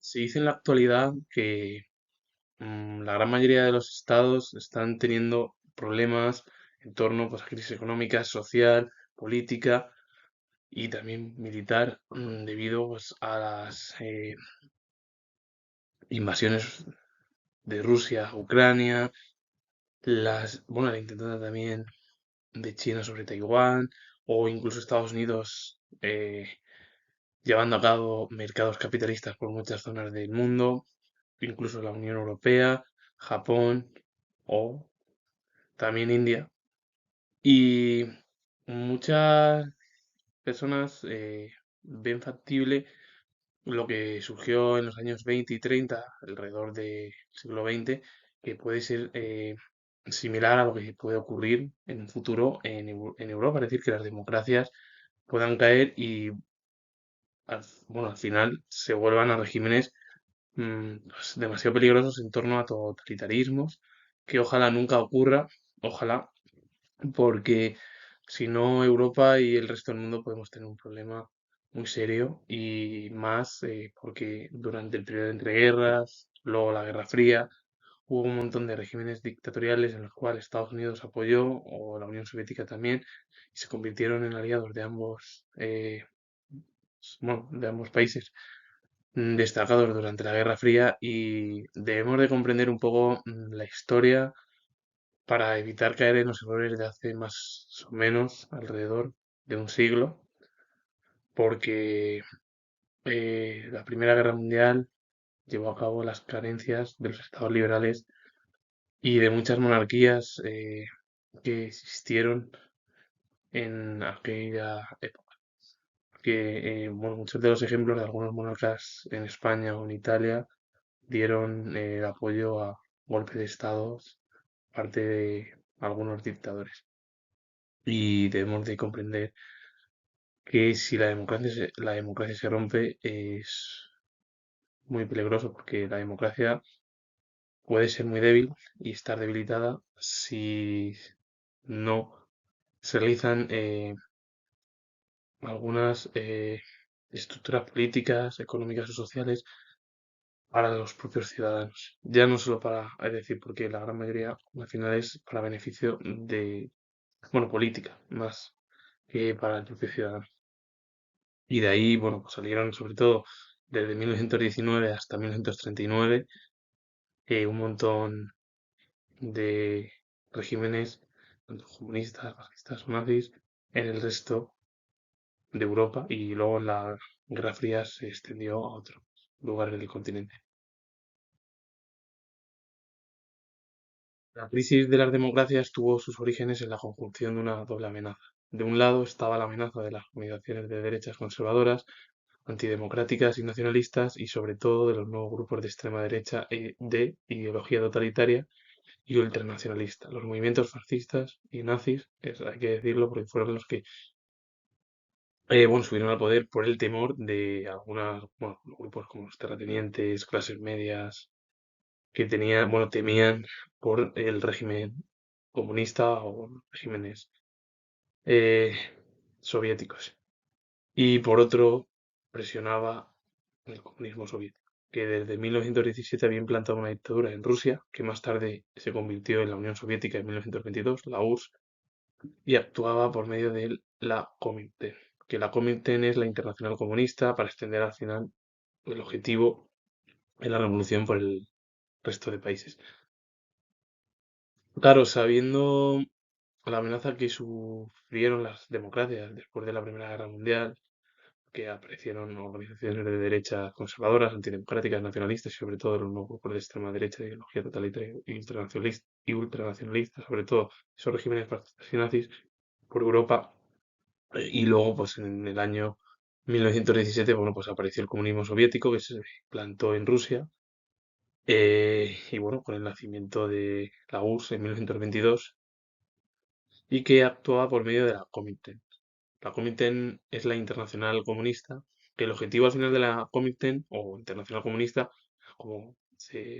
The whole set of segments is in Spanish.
Se dice en la actualidad que la gran mayoría de los estados están teniendo problemas en torno, pues, a crisis económica, social, política y también militar, debido, pues, a las invasiones de Rusia a Ucrania, la intentada también de China sobre Taiwán, o incluso Estados Unidos llevando a cabo mercados capitalistas por muchas zonas del mundo, incluso la Unión Europea, Japón o también India. Y muchas personas ven factible lo que surgió en los años 20 y 30, alrededor del siglo XX, que puede ser similar a lo que puede ocurrir en un futuro en Europa, es decir, que las democracias puedan caer y al final se vuelvan a regímenes pues, demasiado peligrosos en torno a totalitarismos, que ojalá nunca ocurra, ojalá, porque si no Europa y el resto del mundo podemos tener un problema muy serio y más porque durante el periodo entre guerras, luego la Guerra Fría, hubo un montón de regímenes dictatoriales en los cuales Estados Unidos apoyó o la Unión Soviética también y se convirtieron en aliados de ambos, bueno, de ambos países destacados durante la Guerra Fría y debemos de comprender un poco la historia para evitar caer en los errores de hace más o menos alrededor de un siglo, porque la Primera Guerra Mundial llevó a cabo las carencias de los estados liberales y de muchas monarquías que existieron en aquella época. Que bueno, muchos de los ejemplos de algunos monarcas en España o en Italia dieron apoyo a golpes de estados parte de algunos dictadores. Y debemos de comprender que si la democracia se rompe es muy peligroso porque la democracia puede ser muy débil y estar debilitada si no se realizan algunas estructuras políticas, económicas o sociales para los propios ciudadanos. Ya no solo para, es decir, porque la gran mayoría al final es para beneficio de, bueno, política, más que para el propio ciudadano. Y de ahí, bueno, pues salieron sobre todo desde 1919 hasta 1939 un montón de regímenes, tanto comunistas, fascistas o nazis, en el resto de Europa y luego la Guerra Fría se extendió a otros lugares del continente. La crisis de las democracias tuvo sus orígenes en la conjunción de una doble amenaza. De un lado estaba la amenaza de las organizaciones de derechas conservadoras, antidemocráticas y nacionalistas, y sobre todo de los nuevos grupos de extrema derecha de ideología totalitaria y ultranacionalista. Los movimientos fascistas y nazis, hay que decirlo, porque fueron los que bueno, subieron al poder por el temor de algunos bueno, grupos como los terratenientes, clases medias, que tenían, bueno, temían por el régimen comunista o regímenes eh, soviéticos. Y por otro, presionaba el comunismo soviético, que desde 1917 había implantado una dictadura en Rusia, que más tarde se convirtió en la Unión Soviética en 1922, la URSS, y actuaba por medio de la Comintern, que la Comintern es la Internacional Comunista para extender al final el objetivo de la revolución por el resto de países. Claro, sabiendo la amenaza que sufrieron las democracias después de la Primera Guerra Mundial, que aparecieron organizaciones de derecha conservadoras, antidemocráticas, nacionalistas y sobre todo los nuevos grupos de extrema derecha de ideología totalitaria y ultranacionalista, sobre todo esos regímenes fascistas y nazis por Europa. Y luego, pues en el año 1917, bueno, pues apareció el comunismo soviético que se plantó en Rusia. Y bueno, con el nacimiento de la URSS en 1922 y que actuaba por medio de la Comintern. La Comintern es la Internacional Comunista, que el objetivo al final de la Comintern, o Internacional Comunista, como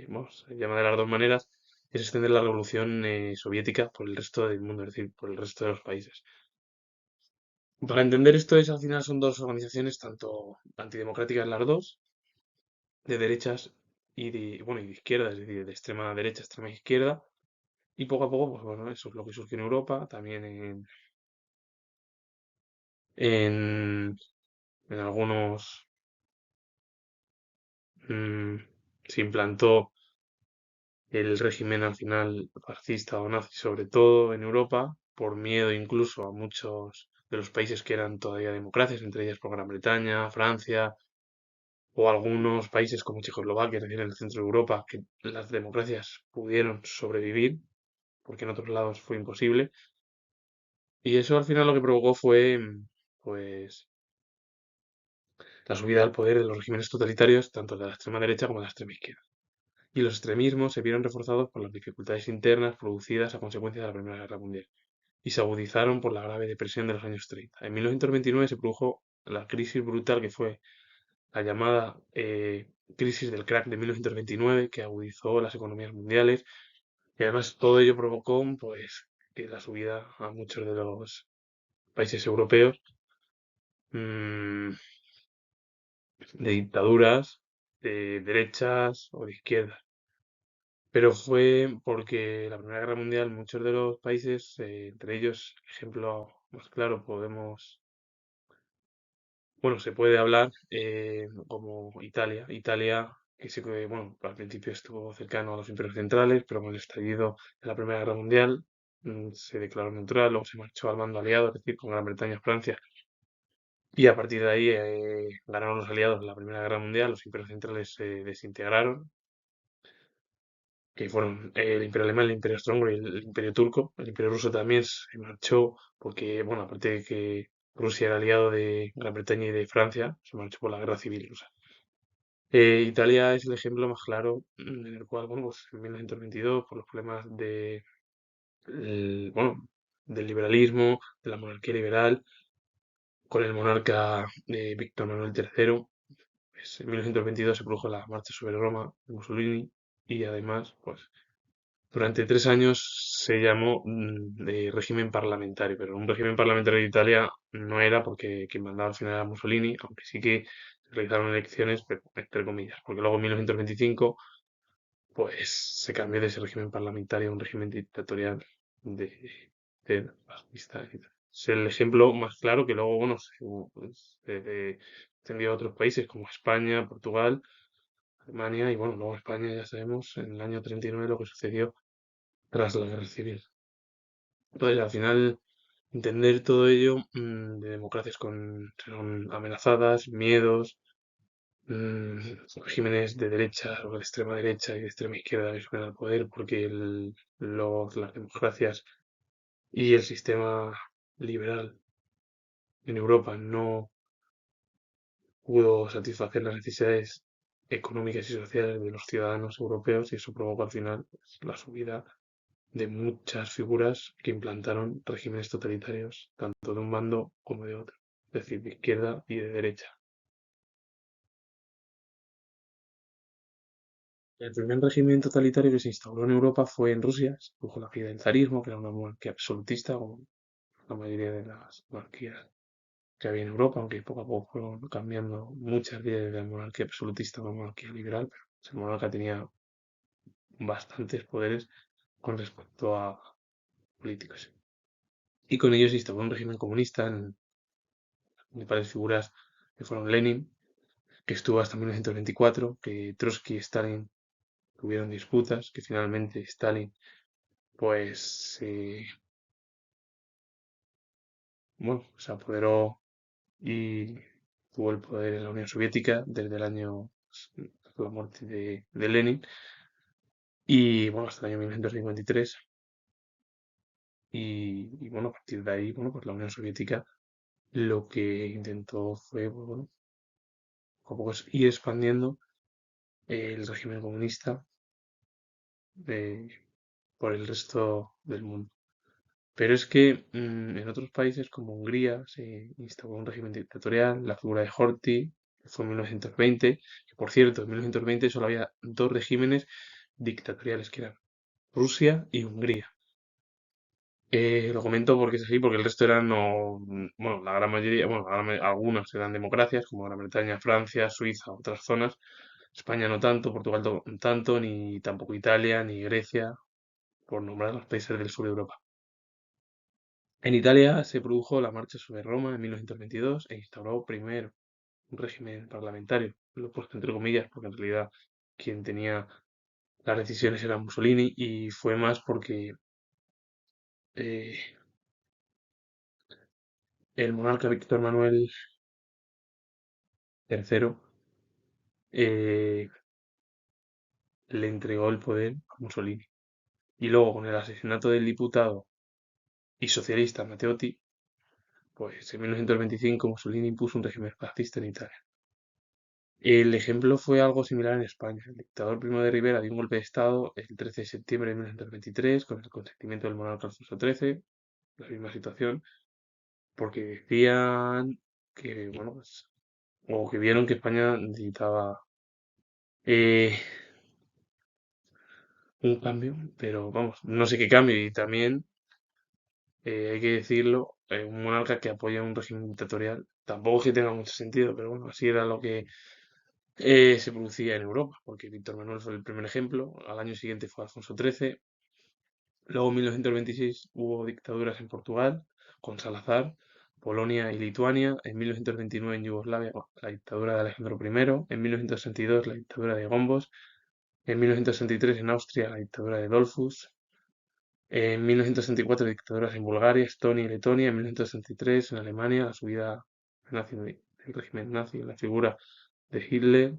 bueno, se llama de las dos maneras, es extender la revolución soviética por el resto del mundo, es decir, por el resto de los países. Para entender esto, al final son dos organizaciones, tanto antidemocráticas las dos, de derechas y bueno, y de izquierda, es decir, de extrema derecha, extrema izquierda, y poco a poco, pues bueno, eso es lo que surgió en Europa, también en, en algunos mm, se implantó el régimen al final fascista o nazi, sobre todo en Europa, por miedo incluso a muchos de los países que eran todavía democracias, entre ellas por Gran Bretaña, Francia o algunos países como Checoslovaquia, es decir, en el centro de Europa, que las democracias pudieron sobrevivir, porque en otros lados fue imposible. Y eso al final lo que provocó fue, pues, la subida al poder de los regímenes totalitarios, tanto de la extrema derecha como de la extrema izquierda. Y los extremismos se vieron reforzados por las dificultades internas producidas a consecuencia de la Primera Guerra Mundial y se agudizaron por la grave depresión de los años 30. En 1929 se produjo la crisis brutal que fue la llamada crisis del crack de 1929, que agudizó las economías mundiales y además todo ello provocó pues que la subida a muchos de los países europeos mm, de dictaduras de derechas o de izquierdas. Pero fue porque la Primera Guerra Mundial, muchos de los países, entre ellos, ejemplo más claro, podemos, bueno, se puede hablar como Italia. Italia, bueno, al principio estuvo cercano a los imperios centrales, pero con el estallido de la Primera Guerra Mundial se declaró neutral, luego se marchó al bando aliado, es decir, con Gran Bretaña y Francia. Y a partir de ahí ganaron los aliados en la Primera Guerra Mundial, los imperios centrales se desintegraron que fueron el Imperio Alemán, el Imperio Austrohúngaro y el Imperio Turco. El Imperio Ruso también se marchó porque, bueno, aparte de que Rusia era aliado de Gran Bretaña y de Francia, se marchó por la Guerra Civil Rusa. Italia es el ejemplo más claro en el cual, bueno, pues en 1922, por los problemas bueno, del liberalismo, de la monarquía liberal, con el monarca Víctor Manuel III, pues en 1922 se produjo la marcha sobre Roma de Mussolini y además, pues durante 3 años se llamó de régimen parlamentario, pero un régimen parlamentario de Italia no era porque quien mandaba al final era Mussolini, aunque sí que se realizaron elecciones, pero entre comillas, porque luego en 1925 pues se cambió de ese régimen parlamentario a un régimen dictatorial de fascista. Es el ejemplo más claro que luego, bueno, se extendió a otros países como España, Portugal, Alemania y bueno, luego España ya sabemos en el año 39 lo que sucedió tras la guerra civil. Entonces, al final, entender todo ello de democracias son amenazadas, miedos, mm, regímenes de derecha o de extrema derecha y de extrema izquierda que suben al poder porque las democracias y el sistema liberal en Europa no pudo satisfacer las necesidades económicas y sociales de los ciudadanos europeos y eso provocó al final pues, la subida de muchas figuras que implantaron regímenes totalitarios, tanto de un bando como de otro, es decir, de izquierda y de derecha. El primer régimen totalitario que se instauró en Europa fue en Rusia, se produjo la caída del zarismo, que era una monarquía absolutista, como la mayoría de las monarquías que había en Europa, aunque poco a poco fueron cambiando muchas de la monarquía absolutista a una monarquía liberal, pero esa monarca tenía bastantes poderes con respecto a políticos. Y con ellos se instauró un régimen comunista en principales figuras que fueron Lenin, que estuvo hasta 1924, que Trotsky y Stalin tuvieron disputas, que finalmente Stalin, pues, bueno, se apoderó y tuvo el poder en la Unión Soviética desde el año, la muerte de Lenin, y bueno, hasta el año 1953. Y bueno, a partir de ahí, bueno, pues la Unión Soviética lo que intentó fue, pues, bueno, poco a poco ir expandiendo el régimen comunista eh, por el resto del mundo. Pero es que en otros países como Hungría se instauró un régimen dictatorial, la figura de Horthy, que fue en 1920, que por cierto, en 1920 solo había dos regímenes dictatoriales, que eran Rusia y Hungría. Lo comento porque es así, porque el resto eran, bueno, la gran mayoría, bueno, algunas eran democracias, como Gran Bretaña, Francia, Suiza, otras zonas, España no tanto, Portugal tanto, ni tampoco Italia, ni Grecia, por nombrar los países del sur de Europa. En Italia se produjo la marcha sobre Roma en 1922 e instauró primero un régimen parlamentario. Lo he puesto entre comillas porque en realidad quien tenía las decisiones era Mussolini y fue más porque eh, el monarca Víctor Manuel III eh, le entregó el poder a Mussolini. Y luego con el asesinato del diputado y socialista Matteotti, pues en 1925 Mussolini impuso un régimen fascista en Italia. El ejemplo fue algo similar en España. El dictador Primo de Rivera dio un golpe de Estado el 13 de septiembre de 1923 con el consentimiento del monarca Alfonso XIII, la misma situación, porque decían que, bueno, pues, o que vieron que España necesitaba eh, un cambio, pero vamos, no sé qué cambio. Y también, hay que decirlo, un monarca que apoya un régimen dictatorial, tampoco es que tenga mucho sentido, pero bueno, así era lo que se producía en Europa, porque Víctor Manuel fue el primer ejemplo, al año siguiente fue Alfonso XIII, luego en 1926 hubo dictaduras en Portugal, con Salazar, Polonia y Lituania, en 1929 en Yugoslavia la dictadura de Alejandro I, en 1962 la dictadura de Gombos, en 1963 en Austria la dictadura de Dollfuss, en 1964 dictaduras en Bulgaria, Estonia y Letonia, en 1963 en Alemania la subida del régimen nazi, la figura de Hitler,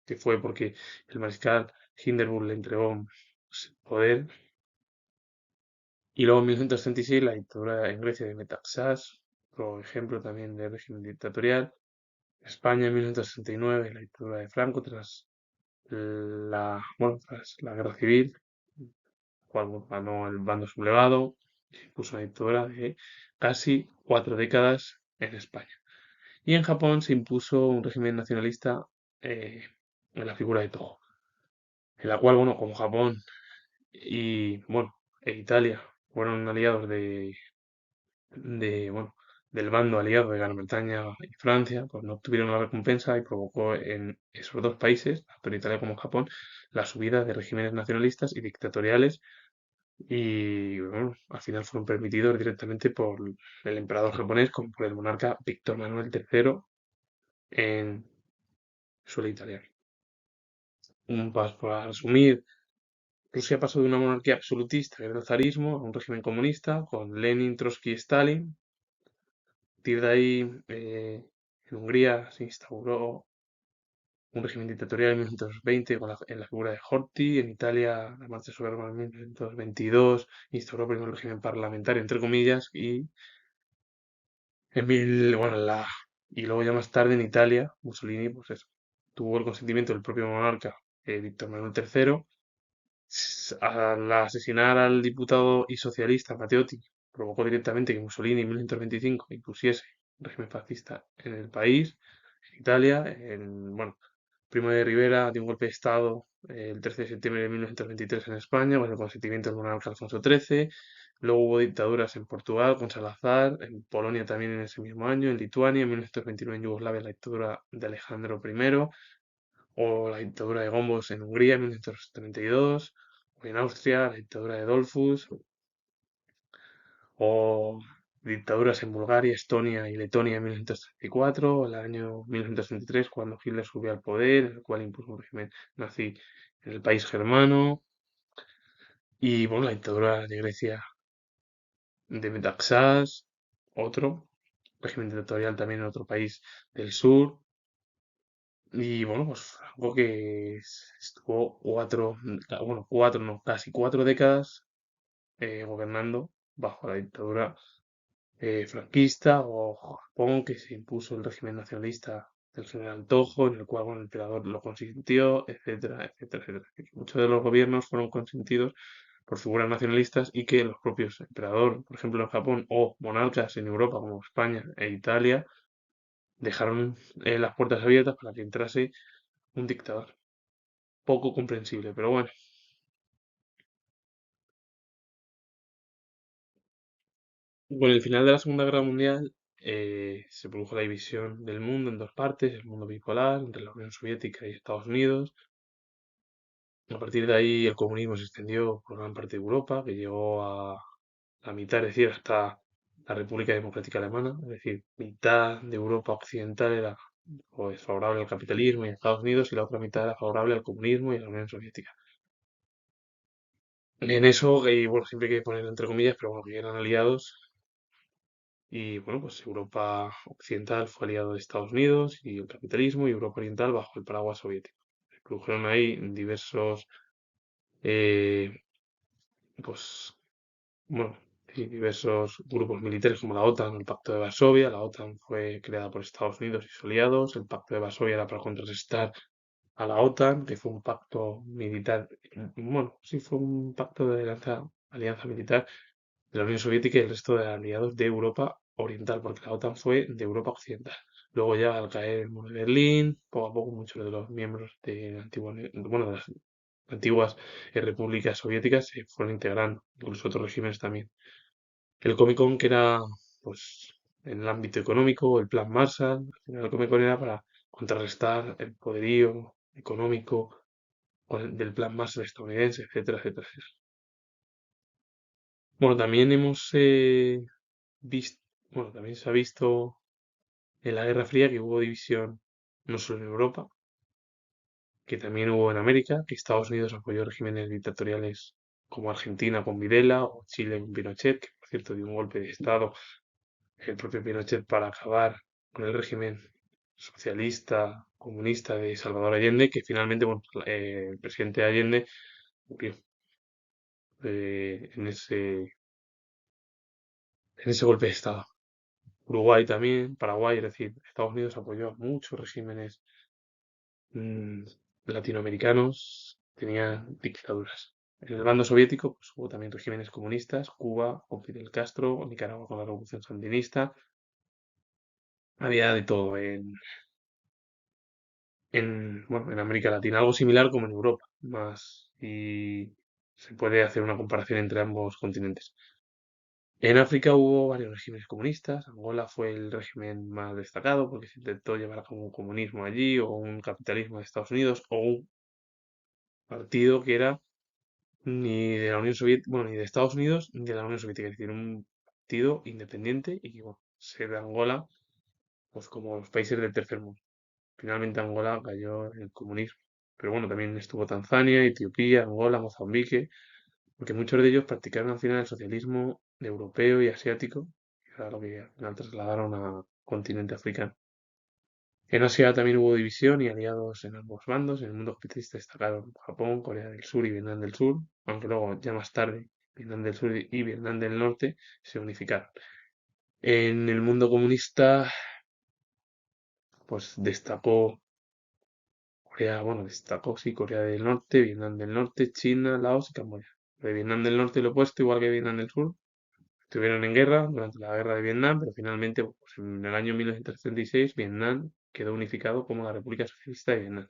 que fue porque el mariscal Hindenburg le entregó pues, el poder. Y luego en 1936 la dictadura en Grecia de Metaxás, por ejemplo también de régimen dictatorial. España en 1969 la dictadura de Franco tras la guerra civil, cuando ganó el bando sublevado, se impuso una dictadura de casi 4 décadas en España. Y en Japón se impuso un régimen nacionalista eh, en la figura de Toho, en la cual, bueno, como Japón y, bueno, e Italia fueron aliados bueno, del bando aliado de Gran Bretaña y Francia, pues no obtuvieron la recompensa y provocó en esos dos países, tanto en Italia como en Japón, la subida de regímenes nacionalistas y dictatoriales y bueno, al final fueron permitidos directamente por el emperador japonés como por el monarca Víctor Manuel III en suelo italiano. Para resumir, Rusia pasó de una monarquía absolutista, que era el zarismo, a un régimen comunista con Lenin, Trotsky y Stalin. A partir de ahí, en Hungría se instauró un régimen dictatorial en 1920 en la figura de Horthy. En Italia, la marcha sobre Roma en 1922 instauró primero el régimen parlamentario, entre comillas, bueno, y luego ya más tarde en Italia, Mussolini, pues eso, tuvo el consentimiento del propio monarca, Víctor Manuel III. Al asesinar al diputado y socialista Matteotti, provocó directamente que Mussolini en 1925 impusiese un régimen fascista en el país, en Italia. Bueno, Primo de Rivera dio un golpe de Estado el 13 de septiembre de 1923 en España, con el consentimiento del monarca Alfonso XIII. Luego hubo dictaduras en Portugal con Salazar, en Polonia también en ese mismo año, en Lituania, en 1929 en Yugoslavia la dictadura de Alejandro I, o la dictadura de Gombos en Hungría en 1932, o en Austria la dictadura de Dollfuss, o dictaduras en Bulgaria, Estonia y Letonia en 1934, o el año 1933 cuando Hitler subió al poder, el cual impuso un régimen nazi en el país germano, y bueno, la dictadura de Grecia de Metaxás, otro régimen dictatorial también en otro país del sur. Y bueno, pues algo que estuvo cuatro, no, casi 4 décadas gobernando bajo la dictadura franquista, o Japón, que se impuso el régimen nacionalista del general Tojo, en el cual bueno, el emperador lo consintió, etcétera, etcétera, etcétera. Que muchos de los gobiernos fueron consentidos por figuras nacionalistas y que los propios emperador, por ejemplo en Japón, o monarcas en Europa como España e Italia, dejaron las puertas abiertas para que entrase un dictador. Poco comprensible, pero bueno. Con el final de la Segunda Guerra Mundial, se produjo la división del mundo en dos partes, el mundo bipolar entre la Unión Soviética y Estados Unidos. A partir de ahí el comunismo se extendió por gran parte de Europa, que llegó a la mitad, es decir, hasta la República Democrática Alemana, es decir, mitad de Europa occidental era pues, favorable al capitalismo y a Estados Unidos y la otra mitad era favorable al comunismo y a la Unión Soviética. En eso, y bueno, siempre hay que poner entre comillas, pero bueno, que eran aliados y bueno, pues Europa occidental fue aliado de Estados Unidos y el capitalismo y Europa oriental bajo el paraguas soviético. Se produjeron ahí diversos, eh, pues bueno, sí, diversos grupos militares como la OTAN o el Pacto de Varsovia. La OTAN fue creada por Estados Unidos y sus aliados. El Pacto de Varsovia era para contrarrestar a la OTAN, que fue un pacto militar, bueno, sí fue un pacto de alianza militar de la Unión Soviética y el resto de aliados de Europa Oriental, porque la OTAN fue de Europa Occidental. Luego ya al caer el muro de Berlín, poco a poco muchos de los miembros de la antigua, bueno, de las antiguas repúblicas soviéticas se fueron integrando, incluso otros regímenes también. El Comecon, que era, pues, en el ámbito económico, el Plan Marshall, al final el Comecon era para contrarrestar el poderío económico del Plan Marshall estadounidense, etcétera, etcétera, etcétera. Bueno, también hemos visto, bueno, también se ha visto en la Guerra Fría que hubo división no solo en Europa, que también hubo en América, que Estados Unidos apoyó regímenes dictatoriales como Argentina con Videla o Chile con Pinochet, que por cierto dio un golpe de Estado el propio Pinochet para acabar con el régimen socialista, comunista de Salvador Allende, que finalmente, bueno, el presidente Allende murió en ese golpe de Estado. Uruguay también, Paraguay, es decir, Estados Unidos apoyó a muchos regímenes mm, latinoamericanos, tenían dictaduras. En el bando soviético pues, hubo también regímenes comunistas, Cuba con Fidel Castro, Nicaragua con la Revolución Sandinista, había de todo bueno, en América Latina, algo similar como en Europa, más y se puede hacer una comparación entre ambos continentes. En África hubo varios regímenes comunistas. Angola fue el régimen más destacado porque se intentó llevar a cabo un comunismo allí o un capitalismo de Estados Unidos o un partido que era ni de la Unión Soviética, bueno, ni de Estados Unidos ni de la Unión Soviética, es decir, un partido independiente y que bueno, ser de Angola, pues como los países del tercer mundo. Finalmente Angola cayó en el comunismo. Pero bueno, también estuvo Tanzania, Etiopía, Angola, Mozambique, porque muchos de ellos practicaron al final el socialismo europeo y asiático, que era lo que al final trasladaron a continente africano. En Asia también hubo división y aliados en ambos bandos. En el mundo capitalista destacaron Japón, Corea del Sur y Vietnam del Sur, aunque luego, ya más tarde, Vietnam del Sur y Vietnam del Norte se unificaron. En el mundo comunista, pues destacó Corea, bueno, destacó, sí, Corea del Norte, Vietnam del Norte, China, Laos y Camboya. De Vietnam del Norte lo opuesto, igual que Vietnam del Sur, estuvieron en guerra durante la guerra de Vietnam, pero finalmente, pues, en el año 1976, Vietnam quedó unificado como la República Socialista de Vietnam.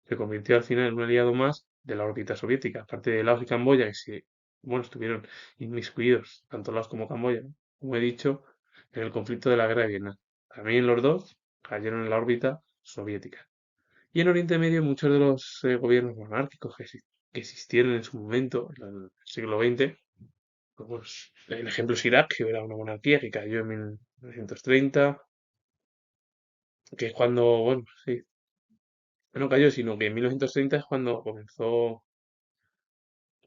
Se convirtió al final en un aliado más de la órbita soviética, aparte de Laos y Camboya, que sí, bueno, estuvieron inmiscuidos, tanto Laos como Camboya, ¿no? Como he dicho, en el conflicto de la guerra de Vietnam. También los dos cayeron en la órbita soviética. Y en Oriente Medio muchos de los gobiernos monárquicos que existieron en su momento, en el siglo XX, pues, el ejemplo es Irak, que era una monarquía que cayó en 1930, que es cuando, bueno, sí, no cayó, sino que en 1930 es cuando comenzó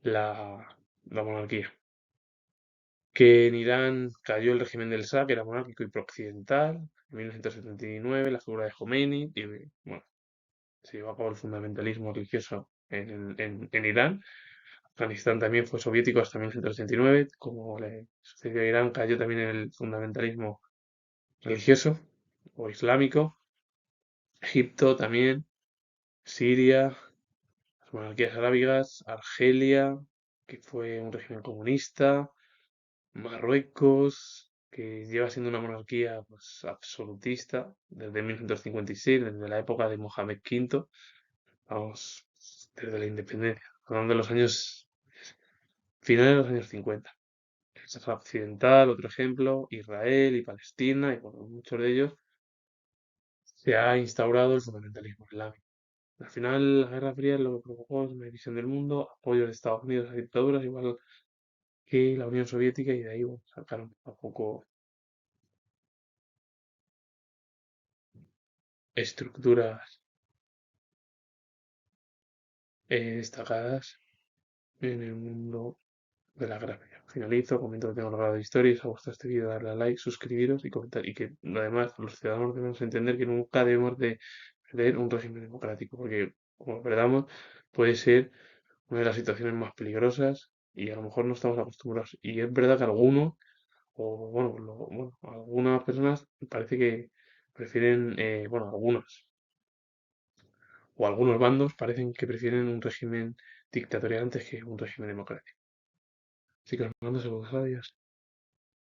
la monarquía. Que en Irán cayó el régimen del Shah, que era monárquico y prooccidental, en 1979, la figura de Khomeini, y bueno, se llevó a cabo el fundamentalismo religioso en Irán. Afganistán también fue soviético hasta 1989, como le sucedió a Irán, cayó también el fundamentalismo religioso o islámico. Egipto también, Siria, las monarquías arábigas, Argelia, que fue un régimen comunista, Marruecos, que lleva siendo una monarquía pues, absolutista desde 1956, desde la época de Mohamed V, vamos, desde la independencia, hablando de los años finales de los años 50. Sáhara Occidental, otro ejemplo, Israel y Palestina, y bueno, muchos de ellos, se ha instaurado el fundamentalismo islámico. Al final, la Guerra Fría lo que provocó es una división del mundo, apoyo de Estados Unidos a dictaduras, igual que la Unión Soviética, y de ahí bueno, sacaron a poco estructuras destacadas en el mundo de la Guerra Fría. Finalizo, comento que tengo grabado de historia. Si os ha gustado este vídeo, darle a like, suscribiros y comentar. Y que además los ciudadanos debemos entender que nunca debemos de perder un régimen democrático, porque como lo perdamos puede ser una de las situaciones más peligrosas y a lo mejor no estamos acostumbrados. Y es verdad que algunos, o bueno, bueno, algunas personas parece que prefieren, bueno, algunas o algunos bandos parecen que prefieren un régimen dictatorial antes que un régimen democrático. Así que os mando saludos, adiós.